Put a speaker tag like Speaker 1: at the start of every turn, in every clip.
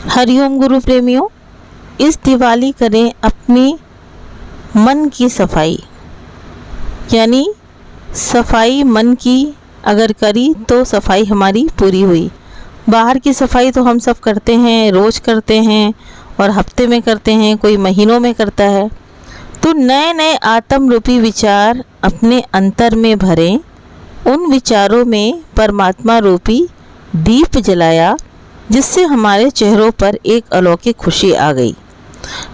Speaker 1: हरिओम गुरु प्रेमियों, इस दिवाली करें अपनी मन की सफाई। यानी सफाई मन की अगर करी तो सफाई हमारी पूरी हुई। बाहर की सफाई तो हम सब करते हैं, रोज़ करते हैं और हफ्ते में करते हैं, कोई महीनों में करता है। तो नए नए आत्म रूपी विचार अपने अंतर में भरें। उन विचारों में परमात्मा रूपी दीप जलाया, जिससे हमारे चेहरों पर एक अलौकिक खुशी आ गई।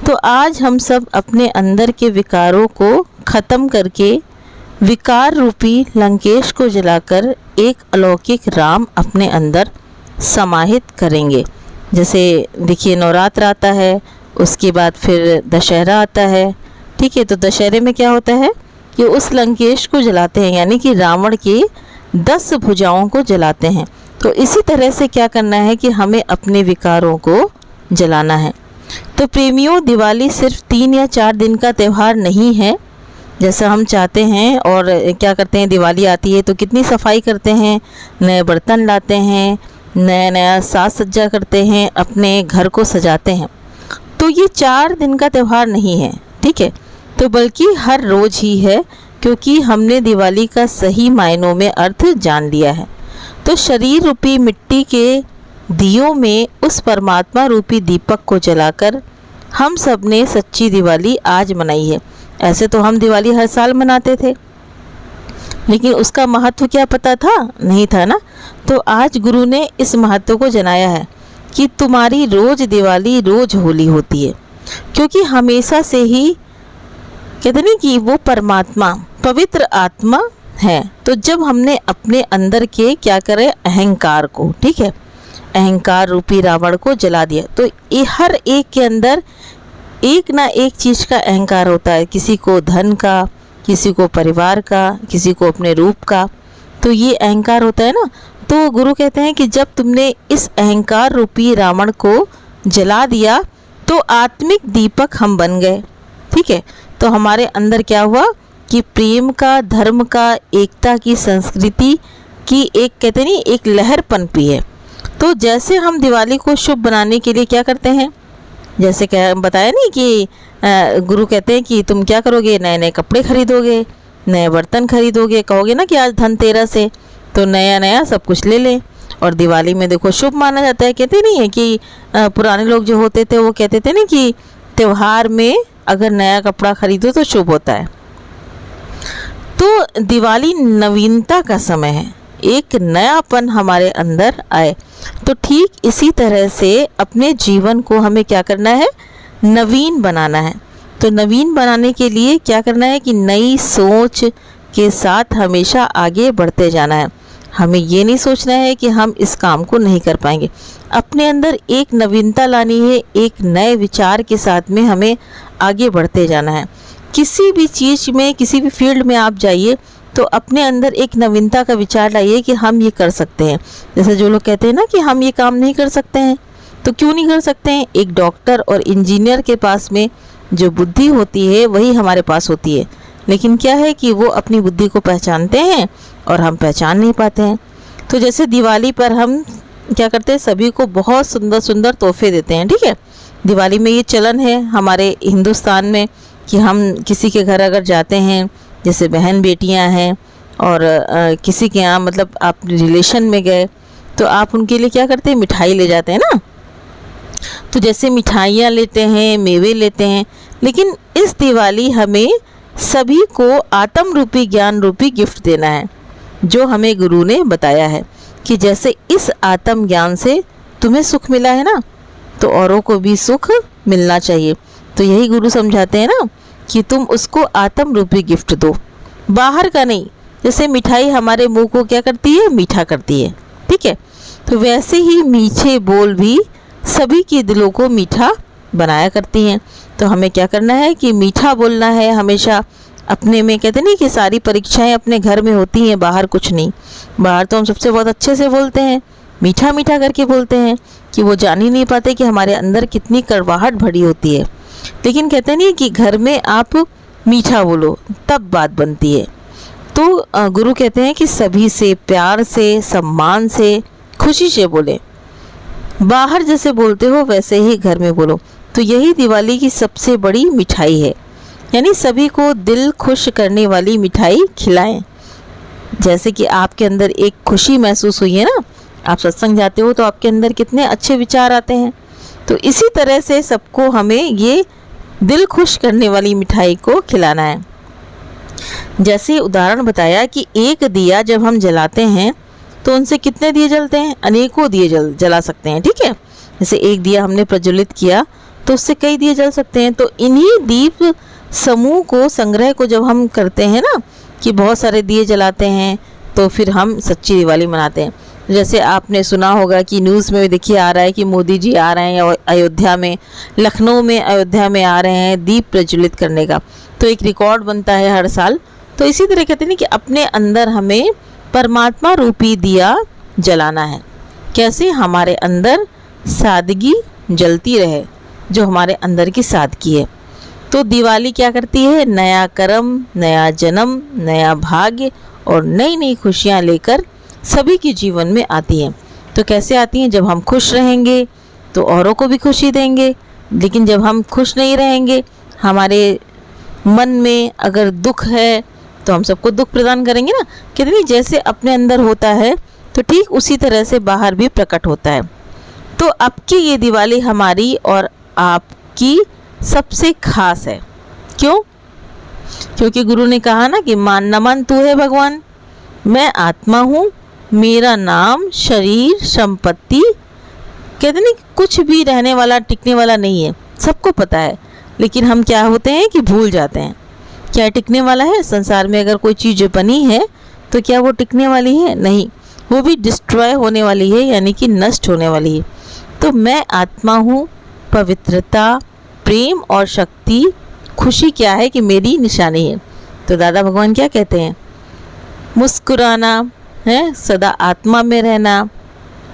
Speaker 1: तो आज हम सब अपने अंदर के विकारों को ख़त्म करके विकार रूपी लंकेश को जलाकर एक अलौकिक राम अपने अंदर समाहित करेंगे। जैसे देखिए, नवरात्र आता है, उसके बाद फिर दशहरा आता है। ठीक है, तो दशहरे में क्या होता है कि उस लंकेश को जलाते हैं, यानी कि रावण की 10 भुजाओं को जलाते हैं। तो इसी तरह से क्या करना है कि हमें अपने विकारों को जलाना है। तो प्रेमियों, दिवाली सिर्फ 3 या 4 दिन का त्यौहार नहीं है जैसा हम चाहते हैं। और क्या करते हैं, दिवाली आती है तो कितनी सफाई करते हैं, नए बर्तन लाते हैं, नया नया साज सज्जा करते हैं, अपने घर को सजाते हैं। तो ये 4 दिन का त्यौहार नहीं है, ठीक है, तो बल्कि हर रोज़ ही है, क्योंकि हमने दिवाली का सही मायनों में अर्थ जान लिया है। तो शरीर रूपी मिट्टी के दियों में उस परमात्मा रूपी दीपक को जलाकर हम सब ने सच्ची दिवाली आज मनाई है। ऐसे तो हम दिवाली हर साल मनाते थे, लेकिन उसका महत्व क्या पता था, नहीं था ना। तो आज गुरु ने इस महत्व को जनाया है कि तुम्हारी रोज दिवाली रोज होली होती है, क्योंकि हमेशा से ही कहते नहीं कि वो परमात्मा पवित्र आत्मा है। तो जब हमने अपने अंदर के क्या करे, अहंकार को, ठीक है, अहंकार रूपी रावण को जला दिया। तो ये हर एक के अंदर एक ना एक चीज़ का अहंकार होता है, किसी को धन का, किसी को परिवार का, किसी को अपने रूप का। तो ये अहंकार होता है ना। तो गुरु कहते हैं कि जब तुमने इस अहंकार रूपी रावण को जला दिया तो आत्मिक दीपक हम बन गए। ठीक है, तो हमारे अंदर क्या हुआ कि प्रेम का, धर्म का, एकता की, संस्कृति की एक कहते नहीं एक लहर पनपी है। तो जैसे हम दिवाली को शुभ बनाने के लिए क्या करते हैं, जैसे क्या बताया नहीं कि गुरु कहते हैं कि तुम क्या करोगे, नए नए कपड़े खरीदोगे, नए बर्तन खरीदोगे, कहोगे ना कि आज धनतेरस है तो नया नया सब कुछ ले लें। और दिवाली में देखो शुभ माना जाता है। कहते नहीं है कि पुराने लोग जो होते थे वो कहते थे ना कि त्यौहार में अगर नया कपड़ा खरीदो तो शुभ होता है। तो दिवाली नवीनता का समय है, एक नयापन हमारे अंदर आए। तो ठीक इसी तरह से अपने जीवन को हमें क्या करना है, नवीन बनाना है। तो नवीन बनाने के लिए क्या करना है कि नई सोच के साथ हमेशा आगे बढ़ते जाना है। हमें ये नहीं सोचना है कि हम इस काम को नहीं कर पाएंगे। अपने अंदर एक नवीनता लानी है, एक नए विचार के साथ में हमें आगे बढ़ते जाना है। किसी भी चीज़ में, किसी भी फील्ड में आप जाइए तो अपने अंदर एक नवीनता का विचार लाइए कि हम ये कर सकते हैं। जैसे जो लोग कहते हैं ना कि हम ये काम नहीं कर सकते हैं, तो क्यों नहीं कर सकते हैं। एक डॉक्टर और इंजीनियर के पास में जो बुद्धि होती है वही हमारे पास होती है, लेकिन क्या है कि वो अपनी बुद्धि को पहचानते हैं और हम पहचान नहीं पाते हैं। तो जैसे दिवाली पर हम क्या करते हैं, सभी को बहुत सुंदर सुंदर तोहफे देते हैं। ठीक है, दिवाली में ये चलन है हमारे हिंदुस्तान में कि हम किसी के घर अगर जाते हैं, जैसे बहन बेटियां हैं और किसी के यहाँ मतलब आप रिलेशन में गए तो आप उनके लिए क्या करते हैं, मिठाई ले जाते हैं ना। तो जैसे मिठाइयाँ लेते हैं, मेवे लेते हैं, लेकिन इस दिवाली हमें सभी को आत्म रूपी ज्ञान रूपी गिफ्ट देना है, जो हमें गुरु ने बताया है कि जैसे इस आत्म ज्ञान से तुम्हें सुख मिला है ना, तो औरों को भी सुख मिलना चाहिए। तो यही गुरु समझाते हैं ना कि तुम उसको आत्म रूपी गिफ्ट दो, बाहर का नहीं। जैसे मिठाई हमारे मुंह को क्या करती है, मीठा करती है। ठीक है, तो वैसे ही मीठे बोल भी सभी के दिलों को मीठा बनाया करती हैं। तो हमें क्या करना है कि मीठा बोलना है हमेशा। अपने में कहते नहीं कि सारी परीक्षाएं अपने घर में होती हैं, बाहर कुछ नहीं। बाहर तो हम सबसे बहुत अच्छे से बोलते हैं, मीठा मीठा करके बोलते हैं कि वो जान ही नहीं पाते कि हमारे अंदर कितनी कड़वाहट भरी होती है। लेकिन कहते नहीं कि घर में आप मीठा बोलो तब बात बनती है। तो गुरु कहते हैं कि सभी से प्यार से, सम्मान से, खुशी से बोले। बाहर जैसे बोलते हो वैसे ही घर में बोलो। तो यही दिवाली की सबसे बड़ी मिठाई है, यानी सभी को दिल खुश करने वाली मिठाई खिलाएं। जैसे कि आपके अंदर एक खुशी महसूस हुई है ना, आप सत्संग जाते हो तो आपके अंदर कितने अच्छे विचार आते हैं। तो इसी तरह से सबको हमें ये दिल खुश करने वाली मिठाई को खिलाना है। जैसे उदाहरण बताया कि एक दिया जब हम जलाते हैं तो उनसे कितने दिए जलते हैं, अनेकों दिए जला सकते हैं, ठीक है। जैसे एक दिया हमने प्रज्वलित किया तो उससे कई दिए जल सकते हैं। तो इन्हीं दीप समूह को, संग्रह को जब हम करते हैं ना कि बहुत सारे दिए जलाते हैं, तो फिर हम सच्ची दिवाली मनाते हैं। जैसे आपने सुना होगा कि न्यूज़ में देखिए आ रहा है कि मोदी जी आ रहे हैं अयोध्या में, लखनऊ में अयोध्या में आ रहे हैं दीप प्रज्वलित करने का, तो एक रिकॉर्ड बनता है हर साल। तो इसी तरह कहते हैं कि अपने अंदर हमें परमात्मा रूपी दिया जलाना है। कैसे? हमारे अंदर सादगी जलती रहे, जो हमारे अंदर की सादगी है। तो दिवाली क्या करती है? नया कर्म, नया जन्म, नया भाग्य और नई नई खुशियाँ लेकर सभी के जीवन में आती हैं। तो कैसे आती हैं? जब हम खुश रहेंगे तो औरों को भी खुशी देंगे, लेकिन जब हम खुश नहीं रहेंगे, हमारे मन में अगर दुख है तो हम सबको दुख प्रदान करेंगे ना। कहते नहीं, जैसे अपने अंदर होता है तो ठीक उसी तरह से बाहर भी प्रकट होता है। तो अब की ये दिवाली हमारी और आपकी सबसे खास है। क्यों? क्योंकि गुरु ने कहा ना कि मान न मान तू है भगवान, मैं आत्मा हूँ, मेरा नाम शरीर संपत्ति, कहते नहीं कुछ भी रहने वाला टिकने वाला नहीं है, सबको पता है। लेकिन हम क्या होते हैं कि भूल जाते हैं। क्या टिकने वाला है? संसार में अगर कोई चीज़ बनी है तो क्या वो टिकने वाली है? नहीं, वो भी डिस्ट्रॉय होने वाली है, यानी कि नष्ट होने वाली है। तो मैं आत्मा हूँ, पवित्रता, प्रेम और शक्ति, खुशी क्या है कि मेरी निशानी है। तो दादा भगवान क्या कहते हैं? मुस्कुराना है, सदा आत्मा में रहना,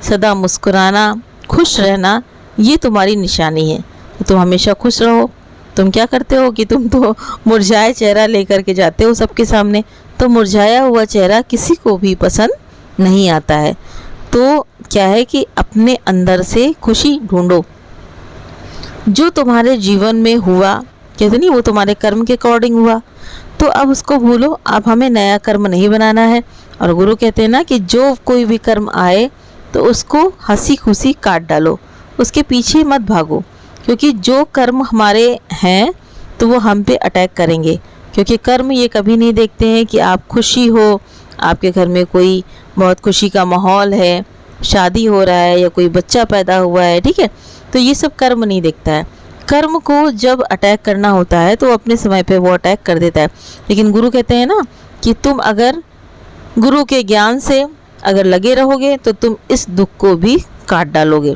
Speaker 1: सदा मुस्कुराना, खुश रहना, ये तुम्हारी निशानी है। तो तुम हमेशा खुश रहो। तुम क्या करते हो कि तुम तो मुरझाया चेहरा लेकर के जाते हो सबके सामने, तो मुरझाया हुआ चेहरा किसी को भी पसंद नहीं आता है। तो क्या है कि अपने अंदर से खुशी ढूंढो। जो तुम्हारे जीवन में हुआ, कहते नहीं, वो तुम्हारे कर्म के अकॉर्डिंग हुआ, तो अब उसको भूलो। अब हमें नया कर्म नहीं बनाना है। और गुरु कहते हैं ना कि जो कोई भी कर्म आए तो उसको हंसी खुशी काट डालो, उसके पीछे मत भागो, क्योंकि जो कर्म हमारे हैं तो वो हम पे अटैक करेंगे। क्योंकि कर्म ये कभी नहीं देखते हैं कि आप खुशी हो, आपके घर में कोई बहुत खुशी का माहौल है, शादी हो रहा है या कोई बच्चा पैदा हुआ है, ठीक है, तो ये सब कर्म नहीं देखता है। कर्म को जब अटैक करना होता है तो अपने समय पे वो अटैक कर देता है। लेकिन गुरु कहते हैं ना कि तुम अगर गुरु के ज्ञान से अगर लगे रहोगे तो तुम इस दुख को भी काट डालोगे।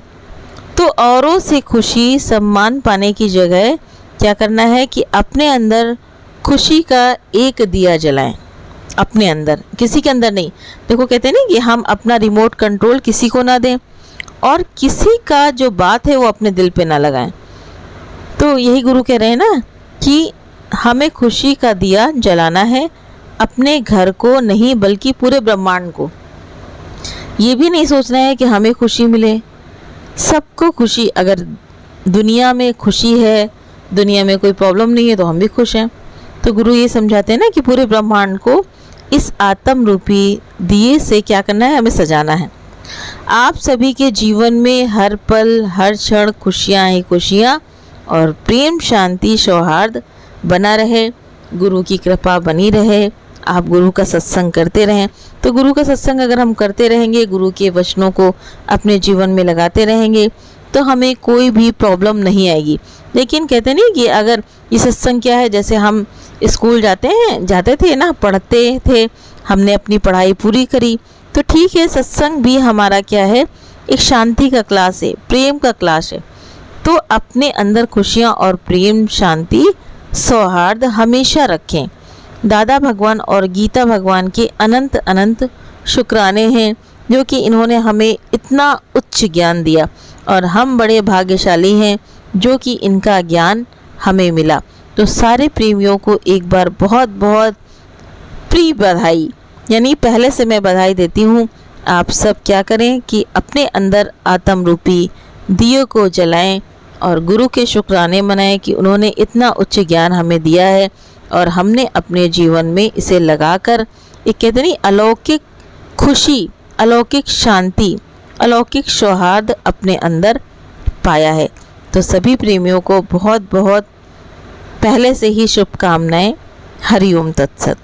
Speaker 1: तो औरों से खुशी सम्मान पाने की जगह क्या करना है कि अपने अंदर खुशी का एक दिया जलाएं। अपने अंदर, किसी के अंदर नहीं। देखो कहते हैं ना कि हम अपना रिमोट कंट्रोल किसी को ना दें और किसी का जो बात है वो अपने दिल पे ना लगाएं। तो यही गुरु कह रहे हैं ना कि हमें खुशी का दिया जलाना है, अपने घर को नहीं बल्कि पूरे ब्रह्मांड को। ये भी नहीं सोचना है कि हमें खुशी मिले, सबको खुशी। अगर दुनिया में खुशी है, दुनिया में कोई प्रॉब्लम नहीं है तो हम भी खुश हैं। तो गुरु ये समझाते हैं ना कि पूरे ब्रह्मांड को इस आत्म रूपी दिए से क्या करना है, हमें सजाना है। आप सभी के जीवन में हर पल हर क्षण खुशियाँ ही खुशियाँ और प्रेम शांति सौहार्द बना रहे, गुरु की कृपा बनी रहे। आप गुरु का सत्संग करते रहें। तो गुरु का सत्संग अगर हम करते रहेंगे, गुरु के वचनों को अपने जीवन में लगाते रहेंगे, तो हमें कोई भी प्रॉब्लम नहीं आएगी। लेकिन कहते नहीं कि अगर ये सत्संग क्या है, जैसे हम स्कूल जाते थे ना, पढ़ते थे, हमने अपनी पढ़ाई पूरी करी, तो ठीक है, सत्संग भी हमारा क्या है, एक शांति का क्लास है, प्रेम का क्लास है। तो अपने अंदर खुशियाँ और प्रेम शांति सौहार्द हमेशा रखें। दादा भगवान और गीता भगवान के अनंत अनंत शुक्राने हैं जो कि इन्होंने हमें इतना उच्च ज्ञान दिया, और हम बड़े भाग्यशाली हैं जो कि इनका ज्ञान हमें मिला। तो सारे प्रेमियों को एक बार बहुत बहुत प्री बधाई, यानी पहले से मैं बधाई देती हूँ आप सब क्या करें कि अपने अंदर आत्म रूपी दियों को जलाएं और गुरु के शुक्राने मनाएं कि उन्होंने इतना उच्च ज्ञान हमें दिया है और हमने अपने जीवन में इसे लगाकर एक कितनी अलौकिक खुशी, अलौकिक शांति, अलौकिक सौहार्द अपने अंदर पाया है। तो सभी प्रेमियों को बहुत बहुत पहले से ही शुभकामनाएं। हरि ओम तत्सत।